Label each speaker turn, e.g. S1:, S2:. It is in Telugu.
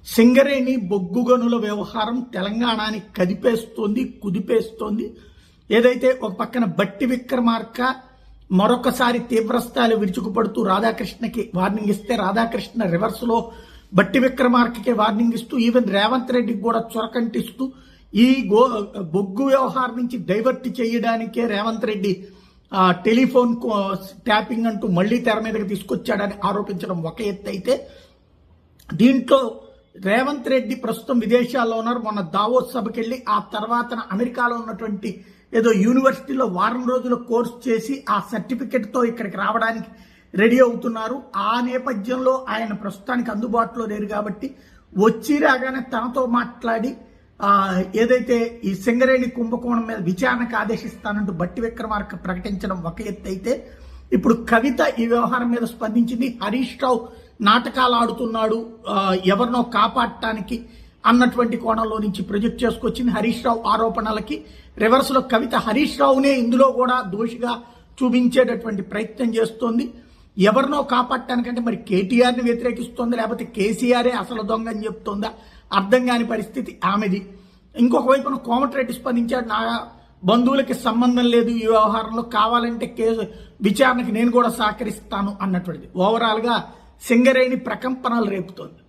S1: సింగరేణి బొగ్గు గనుల వ్యవహారం తెలంగాణని కదిపేస్తోంది, కుదిపేస్తోంది. ఏదైతే ఒక పక్కన బట్టి విక్రమార్క మరొకసారి తీవ్రస్థాయిలో విరుచుకుపడుతూ రాధాకృష్ణకి వార్నింగ్ ఇస్తే, రాధాకృష్ణ రివర్స్ లో బట్టి విక్రమార్కకే వార్నింగ్ ఇస్తూ, ఈవెన్ రేవంత్ రెడ్డికి కూడా చొరకంటిస్తూ ఈ బొగ్గు వ్యవహారం నుంచి డైవర్ట్ చేయడానికే రేవంత్ రెడ్డి టెలిఫోన్ ట్యాపింగ్ అంటూ మళ్లీ తెర మీదకి తీసుకొచ్చాడని ఆరోపించడం ఒక ఎత్తు అయితే, దీంట్లో రేవంత్ రెడ్డి ప్రస్తుతం విదేశాల్లో ఉన్నారు. మొన్న దావోస్ సభకి వెళ్ళి ఆ తర్వాత అమెరికాలో ఉన్నటువంటి ఏదో యూనివర్సిటీలో వారం రోజుల కోర్స్ చేసి ఆ సర్టిఫికెట్ తో ఇక్కడికి రావడానికి రెడీ అవుతున్నారు. ఆ నేపథ్యంలో ఆయన ప్రస్తుతానికి అందుబాటులో లేరు కాబట్టి వచ్చి రాగానే తనతో మాట్లాడి ఏదైతే ఈ సింగరేణి కుంభకోణం మీద విచారణకు ఆదేశిస్తానంటూ బట్టి విక్రమార్క ప్రకటించడం ఒక ఎత్తు అయితే, ఇప్పుడు కవిత ఈ వ్యవహారం మీద స్పందించింది. హరీష్ రావు నాటకాలు ఆడుతున్నాడు ఎవరినో కాపాడటానికి అన్నటువంటి కోణంలో నుంచి ప్రొజెక్ట్ చేసుకొచ్చింది. హరీష్ రావు ఆరోపణలకి రివర్స్ లో కవిత హరీష్ రావునే ఇందులో కూడా దోషిగా చూపించేటటువంటి ప్రయత్నం చేస్తోంది. ఎవరినో కాపాడటానికంటే మరి కేటీఆర్ని వ్యతిరేకిస్తోంది, లేకపోతే కేసీఆరే అసలు దొంగ అని చెప్తోందా అర్థం కాని పరిస్థితి ఆమెది. ఇంకొక వైపున కోమటిరెడ్డి స్పందించాడు, నా బంధువులకి సంబంధం లేదు ఈ వ్యవహారంలో, కావాలంటే కేసు విచారణకి నేను కూడా సహకరిస్తాను అన్నటువంటిది. ఓవరాల్ గా సింగరేణి ప్రకంపనలు రేపుతోంది.